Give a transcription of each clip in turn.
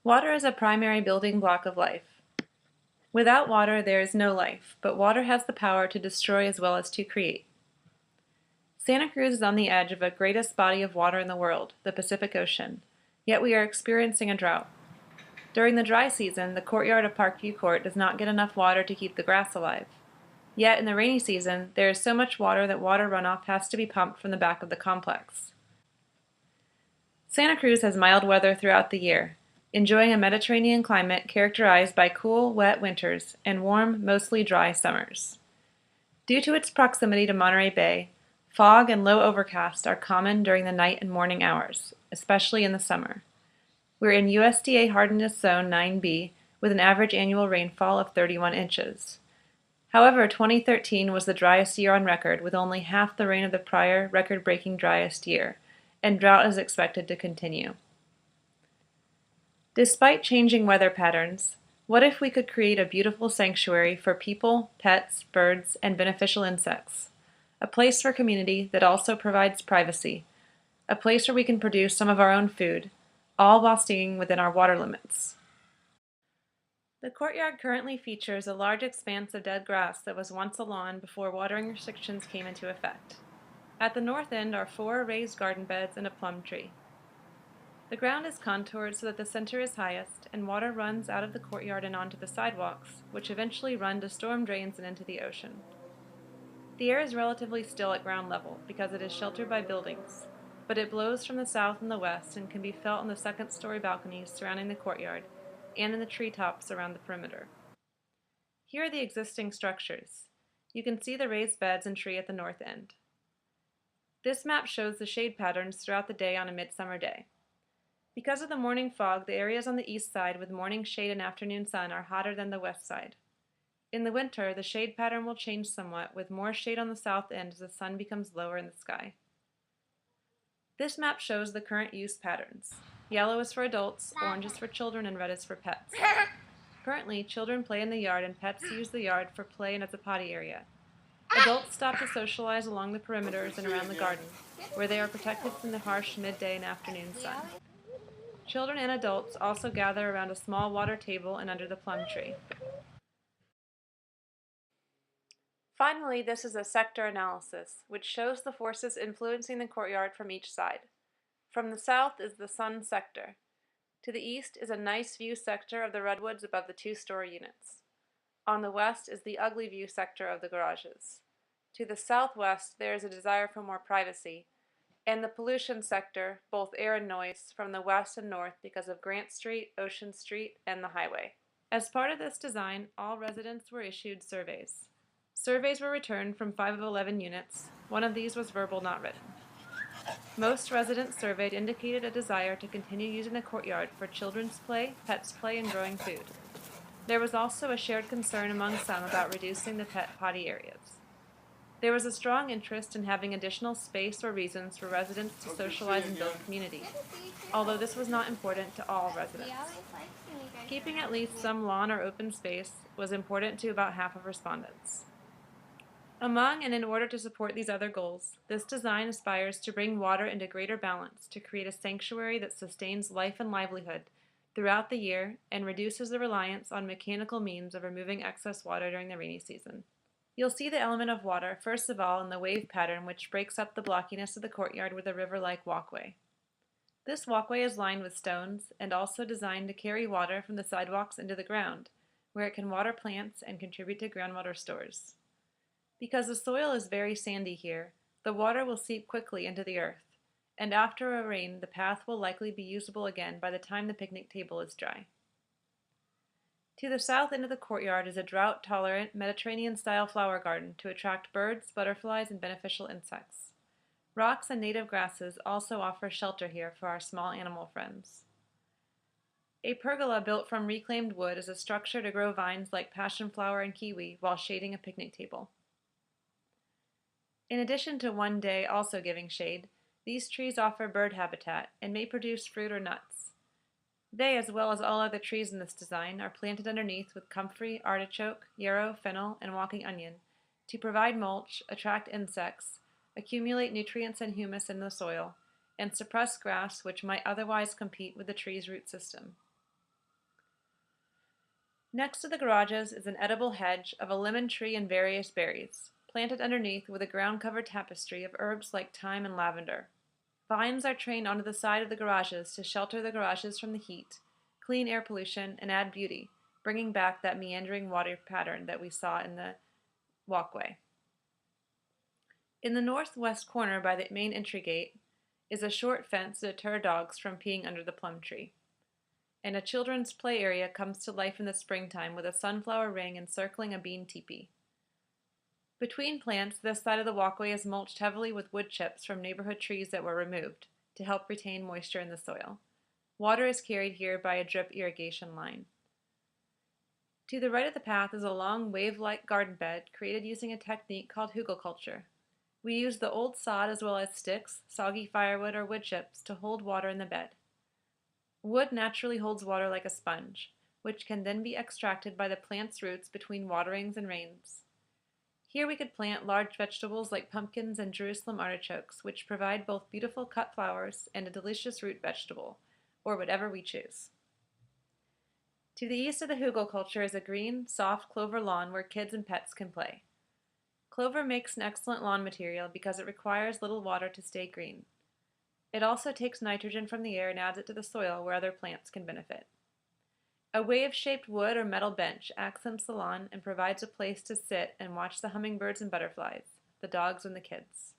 Water is a primary building block of life. Without water, there is no life, but water has the power to destroy as well as to create. Santa Cruz is on the edge of the greatest body of water in the world, the Pacific Ocean, yet we are experiencing a drought. During the dry season, the courtyard of Parkview Court does not get enough water to keep the grass alive. Yet in the rainy season, there is so much water that water runoff has to be pumped from the back of the complex. Santa Cruz has mild weather throughout the year, enjoying a Mediterranean climate characterized by cool, wet winters and warm, mostly dry summers. Due to its proximity to Monterey Bay, fog and low overcast are common during the night and morning hours, especially in the summer. We're in USDA Hardiness Zone 9B with an average annual rainfall of 31 inches. However, 2013 was the driest year on record with only half the rain of the prior record-breaking driest year, and drought is expected to continue. Despite changing weather patterns, what if we could create a beautiful sanctuary for people, pets, birds, and beneficial insects? A place for community that also provides privacy. A place where we can produce some of our own food, all while staying within our water limits. The courtyard currently features a large expanse of dead grass that was once a lawn before watering restrictions came into effect. At the north end are 4 raised garden beds and a plum tree. The ground is contoured so that the center is highest, and water runs out of the courtyard and onto the sidewalks, which eventually run to storm drains and into the ocean. The air is relatively still at ground level because it is sheltered by buildings, but it blows from the south and the west and can be felt in the second-story balconies surrounding the courtyard and in the treetops around the perimeter. Here are the existing structures. You can see the raised beds and tree at the north end. This map shows the shade patterns throughout the day on a midsummer day. Because of the morning fog, the areas on the east side with morning shade and afternoon sun are hotter than the west side. In the winter, the shade pattern will change somewhat, with more shade on the south end as the sun becomes lower in the sky. This map shows the current use patterns. Yellow is for adults, orange is for children, and red is for pets. Currently, children play in the yard and pets use the yard for play and as a potty area. Adults stop to socialize along the perimeters and around the garden, where they are protected from the harsh midday and afternoon sun. Children and adults also gather around a small water table and under the plum tree. Finally, this is a sector analysis, which shows the forces influencing the courtyard from each side. From the south is the sun sector. To the east is a nice view sector of the redwoods above the 2-story units. On the west is the ugly view sector of the garages. To the southwest there is a desire for more privacy, and the pollution sector, both air and noise, from the west and north because of Grant Street, Ocean Street, and the highway. As part of this design, all residents were issued surveys. Surveys were returned from 5 of 11 units. One of these was verbal, not written. Most residents surveyed indicated a desire to continue using the courtyard for children's play, pets play, and growing food. There was also a shared concern among some about reducing the pet potty areas. There was a strong interest in having additional space or reasons for residents to socialize and build community, although this was not important to all residents. Keeping at least some lawn or open space was important to about half of respondents. Among and in order to support these other goals, this design aspires to bring water into greater balance to create a sanctuary that sustains life and livelihood throughout the year and reduces the reliance on mechanical means of removing excess water during the rainy season. You'll see the element of water, first of all, in the wave pattern which breaks up the blockiness of the courtyard with a river-like walkway. This walkway is lined with stones and also designed to carry water from the sidewalks into the ground, where it can water plants and contribute to groundwater stores. Because the soil is very sandy here, the water will seep quickly into the earth, and after a rain the path will likely be usable again by the time the picnic table is dry. To the south end of the courtyard is a drought-tolerant Mediterranean-style flower garden to attract birds, butterflies, and beneficial insects. Rocks and native grasses also offer shelter here for our small animal friends. A pergola built from reclaimed wood is a structure to grow vines like passion flower and kiwi while shading a picnic table. In addition to one day also giving shade, these trees offer bird habitat and may produce fruit or nuts. They, as well as all other trees in this design, are planted underneath with comfrey, artichoke, yarrow, fennel, and walking onion to provide mulch, attract insects, accumulate nutrients and humus in the soil, and suppress grass which might otherwise compete with the tree's root system. Next to the garages is an edible hedge of a lemon tree and various berries, planted underneath with a ground-covered tapestry of herbs like thyme and lavender. Vines are trained onto the side of the garages to shelter the garages from the heat, clean air pollution, and add beauty, bringing back that meandering water pattern that we saw in the walkway. In the northwest corner by the main entry gate is a short fence to deter dogs from peeing under the plum tree. And a children's play area comes to life in the springtime with a sunflower ring encircling a bean teepee. Between plants, this side of the walkway is mulched heavily with wood chips from neighborhood trees that were removed to help retain moisture in the soil. Water is carried here by a drip irrigation line. To the right of the path is a long wave-like garden bed created using a technique called hugelkultur. We use the old sod as well as sticks, soggy firewood, or wood chips to hold water in the bed. Wood naturally holds water like a sponge, which can then be extracted by the plant's roots between waterings and rains. Here we could plant large vegetables like pumpkins and Jerusalem artichokes, which provide both beautiful cut flowers and a delicious root vegetable, or whatever we choose. To the east of the hugelkultur is a green, soft clover lawn where kids and pets can play. Clover makes an excellent lawn material because it requires little water to stay green. It also takes nitrogen from the air and adds it to the soil where other plants can benefit. A wave-shaped wood or metal bench accents the lawn and provides a place to sit and watch the hummingbirds and butterflies, the dogs and the kids.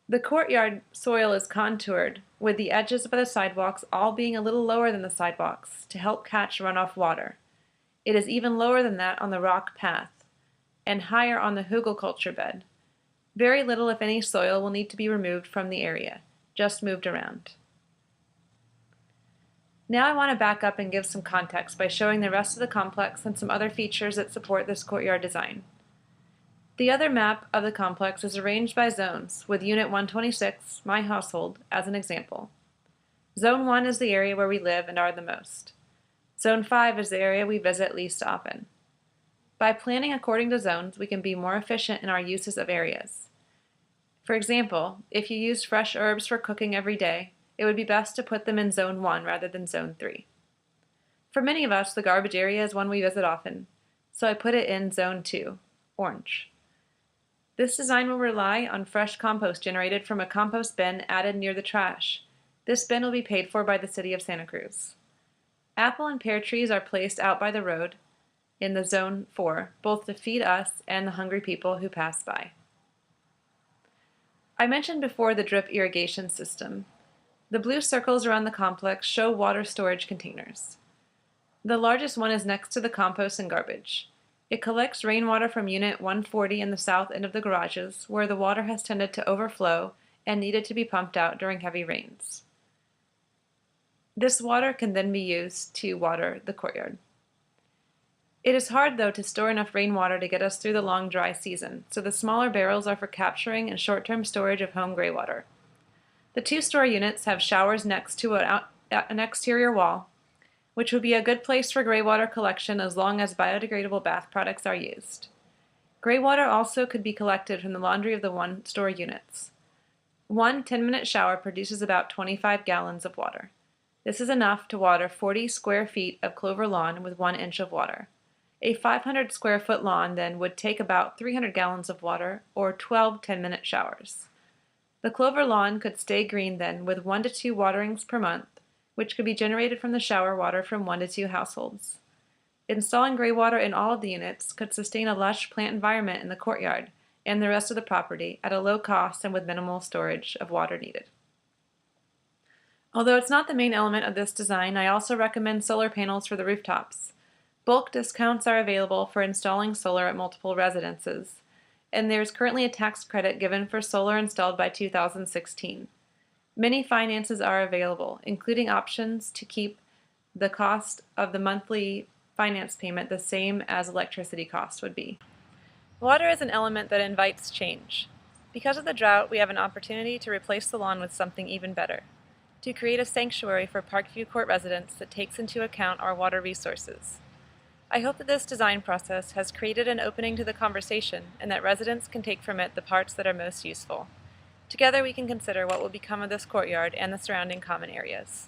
The courtyard soil is contoured, with the edges of the sidewalks all being a little lower than the sidewalks to help catch runoff water. It is even lower than that on the rock path, and higher on the hugelkultur bed. Very little, if any, soil will need to be removed from the area, just moved around. Now I want to back up and give some context by showing the rest of the complex and some other features that support this courtyard design. The other map of the complex is arranged by zones, with Unit 126, my household, as an example. Zone 1 is the area where we live and are the most. Zone 5 is the area we visit least often. By planning according to zones, we can be more efficient in our uses of areas. For example, if you used fresh herbs for cooking every day, it would be best to put them in Zone 1 rather than Zone 3. For many of us, the garbage area is one we visit often, so I put it in Zone 2, orange. This design will rely on fresh compost generated from a compost bin added near the trash. This bin will be paid for by the city of Santa Cruz. Apple and pear trees are placed out by the road in the Zone 4, both to feed us and the hungry people who pass by. I mentioned before the drip irrigation system. The blue circles around the complex show water storage containers. The largest one is next to the compost and garbage. It collects rainwater from Unit 140 in the south end of the garages, where the water has tended to overflow and needed to be pumped out during heavy rains. This water can then be used to water the courtyard. It is hard, though, to store enough rainwater to get us through the long dry season, so the smaller barrels are for capturing and short-term storage of home gray water. The two-story units have showers next to an exterior wall, which would be a good place for gray water collection as long as biodegradable bath products are used. Gray water also could be collected from the laundry of the one-story units. One 10-minute shower produces about 25 gallons of water. This is enough to water 40 square feet of clover lawn with 1 inch of water. A 500 square foot lawn then would take about 300 gallons of water or 12 10-minute showers. The clover lawn could stay green then with 1 to 2 waterings per month, which could be generated from the shower water from 1 to 2 households. Installing gray water in all of the units could sustain a lush plant environment in the courtyard and the rest of the property at a low cost and with minimal storage of water needed. Although it's not the main element of this design, I also recommend solar panels for the rooftops. Bulk discounts are available for installing solar at multiple residences, and there is currently a tax credit given for solar installed by 2016. Many finances are available, including options to keep the cost of the monthly finance payment the same as electricity costs would be. Water is an element that invites change. Because of the drought, we have an opportunity to replace the lawn with something even better, to create a sanctuary for Parkview Court residents that takes into account our water resources. I hope that this design process has created an opening to the conversation and that residents can take from it the parts that are most useful. Together we can consider what will become of this courtyard and the surrounding common areas.